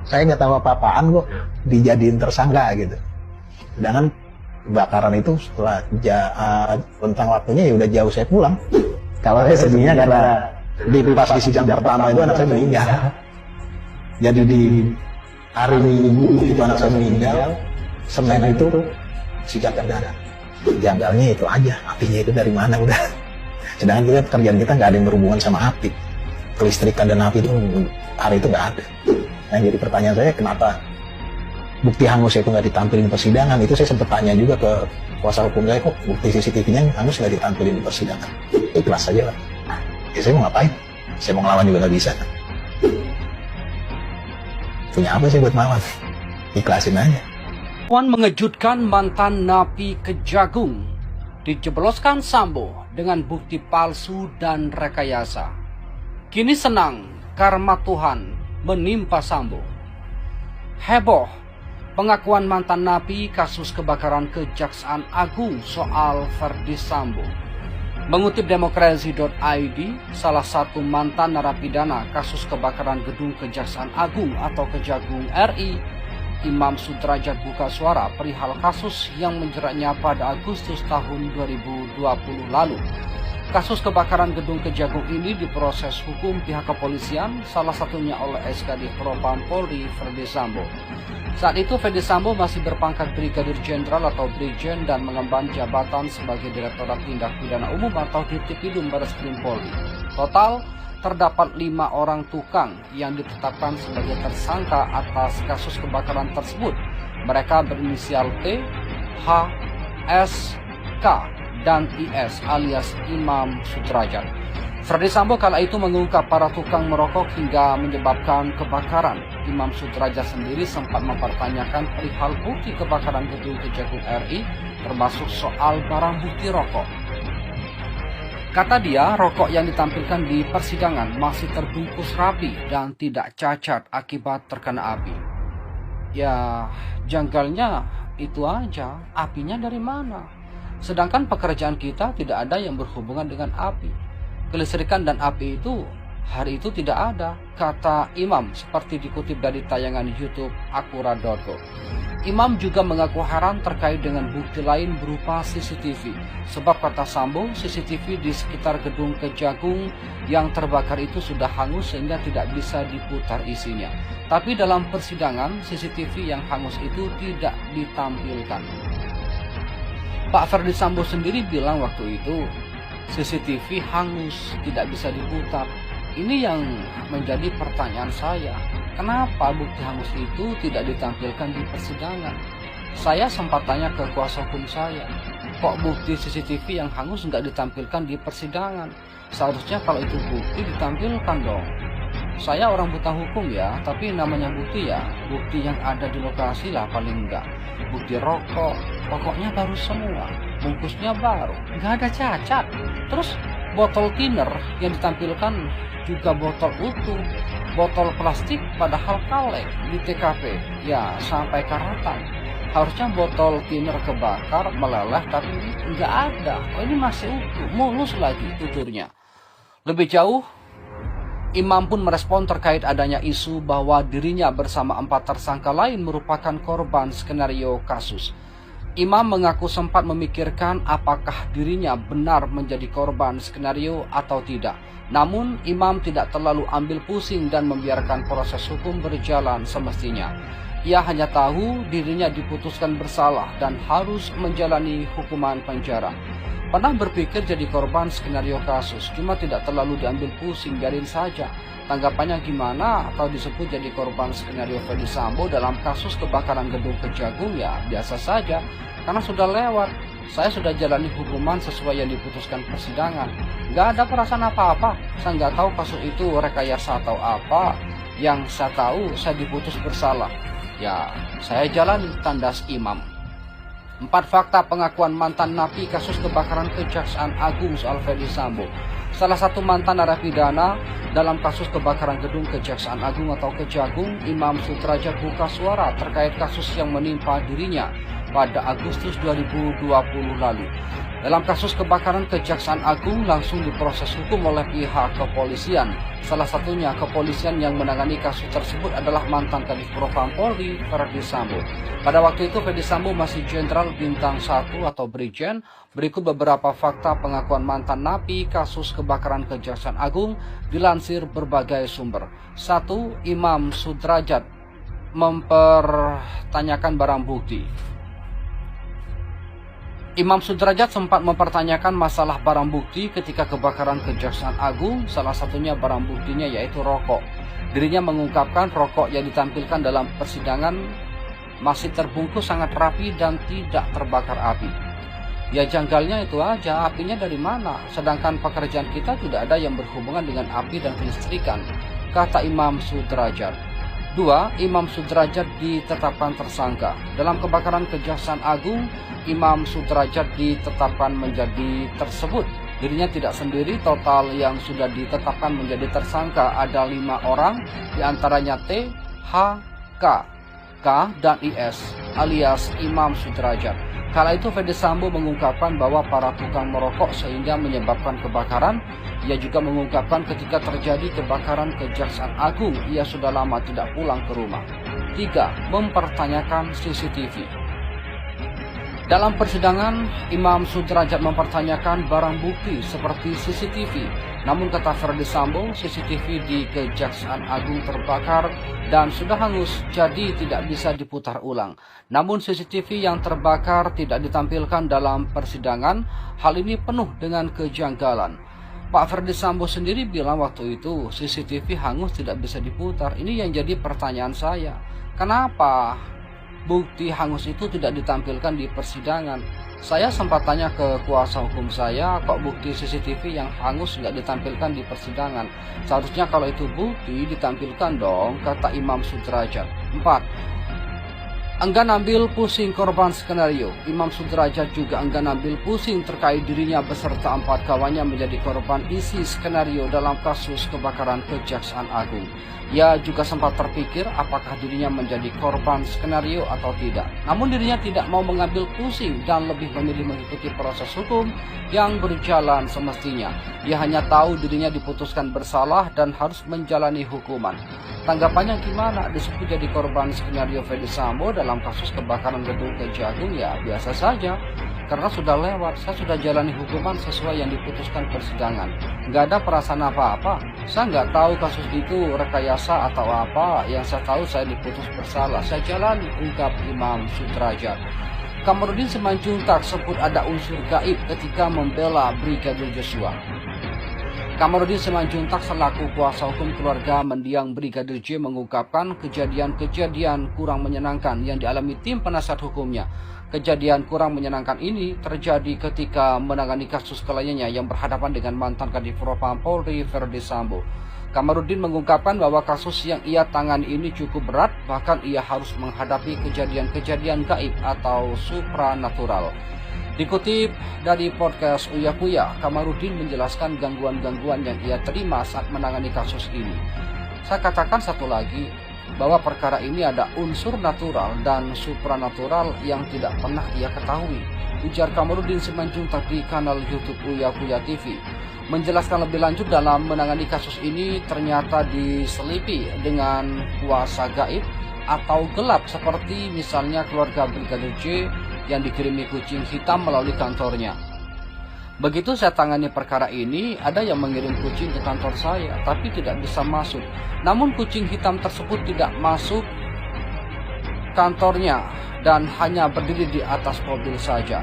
Saya nggak tahu apa-apaan kok dijadiin tersangka gitu. Sedangkan kebakaran itu setelah rentang waktunya ya udah jauh saya pulang. Kalau saya sedihnya karena di pas di sidang pertama itu anak saya meninggal. Jadi di hari Minggu itu anak saya meninggal, Senin itu sidang perdana. Janggalnya itu aja, apinya itu dari mana udah. Sedangkan kita kerjaan kita nggak ada yang berhubungan sama api. Kelistrikan dan api itu hari itu nggak ada. Nah jadi pertanyaan saya kenapa bukti hangus itu nggak ditampilin di persidangan? Itu saya sempat tanya juga ke kuasa hukum saya, kok bukti CCTV-nya hangus nggak ditampilin di persidangan? Ikhlas saja lah. Ya saya mau ngapain? Saya mau ngelawan juga nggak bisa. Punya apa sih buat melawan? Ikhlasin aja. Wan mengejutkan mantan napi Kejagung. Dijebloskan Sambo dengan bukti palsu dan rekayasa. Kini senang karma Tuhan menimpa Sambo. Heboh pengakuan mantan napi kasus kebakaran Kejaksaan Agung soal Verdi Sambo. Mengutip demokrasi.id, salah satu mantan narapidana kasus kebakaran gedung Kejaksaan Agung atau Kejagung RI, Imam Sudrajat buka suara perihal kasus yang menjeratnya pada Agustus tahun 2020 lalu. Kasus kebakaran gedung Kejagung ini diproses hukum pihak kepolisian, salah satunya oleh SKD Propam Polri Verdi Sambo. Saat itu Verdi Sambo masih berpangkat Brigadir Jenderal atau Brigjen dan mengemban jabatan sebagai Direktorat Tindak Pidana Umum atau Dirtipidum Barreskrim Polri. Total terdapat 5 orang tukang yang ditetapkan sebagai tersangka atas kasus kebakaran tersebut. Mereka berinisial T, H, S, K, dan IS alias Imam Sudrajat. Verdi Sambo kala itu mengungkap para tukang merokok hingga menyebabkan kebakaran. Imam Sudrajat sendiri sempat mempertanyakan perihal bukti kebakaran gedung Kejagung RI, termasuk soal barang bukti rokok. Kata dia, rokok yang ditampilkan di persidangan masih terbungkus rapi dan tidak cacat akibat terkena api. Ya, janggalnya itu aja, apinya dari mana? Sedangkan pekerjaan kita tidak ada yang berhubungan dengan api. Kelistrikan dan api itu hari itu tidak ada, kata Imam seperti dikutip dari tayangan YouTube Akurat.co. Imam juga mengaku heran terkait dengan bukti lain berupa CCTV. Sebab kata Sambo, CCTV di sekitar gedung Kejagung yang terbakar itu sudah hangus sehingga tidak bisa diputar isinya. Tapi dalam persidangan, CCTV yang hangus itu tidak ditampilkan. Pak Verdi Sambo sendiri bilang waktu itu CCTV hangus, tidak bisa diputar. Ini yang menjadi pertanyaan saya. Kenapa bukti hangus itu tidak ditampilkan di persidangan? Saya sempat tanya ke kuasa hukum saya, kok bukti CCTV yang hangus nggak ditampilkan di persidangan? Seharusnya kalau itu bukti ditampilkan dong. Saya orang buta hukum ya, tapi namanya bukti ya, bukti yang ada di lokasi lah paling enggak. Bukti rokok, pokoknya baru semua, bungkusnya baru, nggak ada cacat. Terus botol thinner yang ditampilkan juga botol utuh, botol plastik padahal kaleng di TKP, ya sampai karatan. Harusnya botol thinner kebakar, meleleh, tapi nggak ada. Oh ini masih utuh, mulus lagi tuturnya. Lebih jauh, Imam pun merespon terkait adanya isu bahwa dirinya bersama 4 tersangka lain merupakan korban skenario kasus. Imam mengaku sempat memikirkan apakah dirinya benar menjadi korban skenario atau tidak. Namun, Imam tidak terlalu ambil pusing dan membiarkan proses hukum berjalan semestinya. Ia hanya tahu dirinya diputuskan bersalah dan harus menjalani hukuman penjara. Pernah berpikir jadi korban skenario kasus, cuma tidak terlalu diambil pusing, biarin saja. Tanggapannya gimana atau disebut jadi korban skenario Verdi Sambo dalam kasus kebakaran gedung Kejagung ya biasa saja, karena sudah lewat. Saya sudah jalani hukuman sesuai yang diputuskan persidangan. Gak ada perasaan apa-apa, saya nggak tahu kasus itu rekayasa atau apa. Yang saya tahu saya diputus bersalah. Ya, saya jalani, tandas Imam. 4 fakta pengakuan mantan napi kasus kebakaran Kejaksaan Agung soal Verdi Sambo. Salah satu mantan narapidana dalam kasus kebakaran gedung Kejaksaan Agung atau Kejagung, Imam Sudrajat buka suara terkait kasus yang menimpa dirinya. pada Agustus 2020 lalu. Dalam kasus kebakaran, Kejaksaan Agung langsung diproses hukum oleh pihak kepolisian. Salah satunya kepolisian yang menangani kasus tersebut adalah mantan Kadif Propam Polri, Verdi Sambo. Pada waktu itu Verdi Sambo masih Jenderal Bintang 1 atau Brigjen. Berikut beberapa fakta pengakuan mantan napi kasus kebakaran Kejaksaan Agung dilansir berbagai sumber. 1. Imam Sudrajat mempertanyakan barang bukti. Imam Sudrajat sempat mempertanyakan masalah barang bukti ketika kebakaran Kejaksaan Agung, salah satunya barang buktinya yaitu rokok. Dirinya mengungkapkan rokok yang ditampilkan dalam persidangan masih terbungkus sangat rapi dan tidak terbakar api. Ya janggalnya itu aja, apinya dari mana? Sedangkan pekerjaan kita tidak ada yang berhubungan dengan api dan kelistrikan, kata Imam Sudrajat. 2. Imam Sudrajat ditetapkan tersangka. Dalam kebakaran Kejaksaan Agung, Imam Sudrajat ditetapkan menjadi tersebut. Dirinya tidak sendiri, total yang sudah ditetapkan menjadi tersangka ada 5 orang, diantaranya T, H, K, dan IS alias Imam Sudrajat. Kala itu Verdi Sambo mengungkapkan bahwa para tukang merokok sehingga menyebabkan kebakaran. Ia juga mengungkapkan ketika terjadi kebakaran Kejaksaan Agung, ia sudah lama tidak pulang ke rumah. 3. Mempertanyakan CCTV. Dalam persidangan, Imam Sudrajat mempertanyakan barang bukti seperti CCTV. Namun kata Verdi Sambo, CCTV di Kejaksaan Agung terbakar dan sudah hangus, jadi tidak bisa diputar ulang. Namun CCTV yang terbakar tidak ditampilkan dalam persidangan. Hal ini penuh dengan kejanggalan. Pak Verdi Sambo sendiri bilang waktu itu CCTV hangus tidak bisa diputar. Ini yang jadi pertanyaan saya. Kenapa bukti hangus itu tidak ditampilkan di persidangan? Saya sempat tanya ke kuasa hukum saya, kok bukti CCTV yang hangus nggak ditampilkan di persidangan? Seharusnya kalau itu bukti ditampilkan dong, kata Imam Sudrajat. 4. Enggan ambil pusing korban skenario. Imam Sudrajat juga enggan ambil pusing terkait dirinya beserta 4 kawannya menjadi korban isi skenario dalam kasus kebakaran Kejaksaan Agung. Ia juga sempat terpikir apakah dirinya menjadi korban skenario atau tidak. Namun dirinya tidak mau mengambil pusing dan lebih memilih mengikuti proses hukum yang berjalan semestinya. Dia hanya tahu dirinya diputuskan bersalah dan harus menjalani hukuman. Tanggapannya gimana? Disebut jadi korban skenario Verdi Sambo dalam kasus kebakaran gedung Kejagung? Ya biasa saja. Karena sudah lewat, saya sudah jalani hukuman sesuai yang diputuskan persidangan. Nggak ada perasaan apa-apa. Saya nggak tahu kasus itu rekayasa atau apa. Yang saya tahu saya diputus bersalah. Saya jalani, ungkap Imam Sudrajat. Kamarudin Simanjuntak sebut ada unsur gaib ketika membela Brigadir Joshua. Kamarudin Simanjuntak selaku kuasa hukum keluarga mendiang Brigadir J mengungkapkan kejadian-kejadian kurang menyenangkan yang dialami tim penasihat hukumnya. Kejadian kurang menyenangkan ini terjadi ketika menangani kasus kliennya yang berhadapan dengan mantan Kadif Propam Polri, Verdi Sambo. Kamarudin mengungkapkan bahwa kasus yang ia tangani ini cukup berat, bahkan ia harus menghadapi kejadian-kejadian gaib atau supranatural. Dikutip dari podcast Uya Kuya, Kamarudin menjelaskan gangguan-gangguan yang ia terima saat menangani kasus ini. Saya katakan satu lagi, bahwa perkara ini ada unsur natural dan supranatural yang tidak pernah ia ketahui, ujar Kamarudin Simanjuntak di kanal YouTube Uya Kuya TV. Menjelaskan lebih lanjut, dalam menangani kasus ini ternyata diselipi dengan kuasa gaib atau gelap, seperti misalnya keluarga Brigadir J yang dikirimi kucing hitam melalui kantornya. Begitu saya tangani perkara ini, ada yang mengirim kucing ke kantor saya, tapi tidak bisa masuk. Namun kucing hitam tersebut tidak masuk kantornya dan hanya berdiri di atas mobil saja.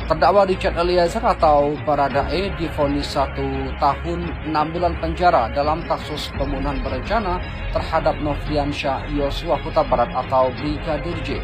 Terdakwa Richard Eliezer atau Baradae divonis 1 tahun 6 bulan penjara dalam kasus pembunuhan berencana terhadap Nofriansyah Yosua Huta Barat atau Brigadir J.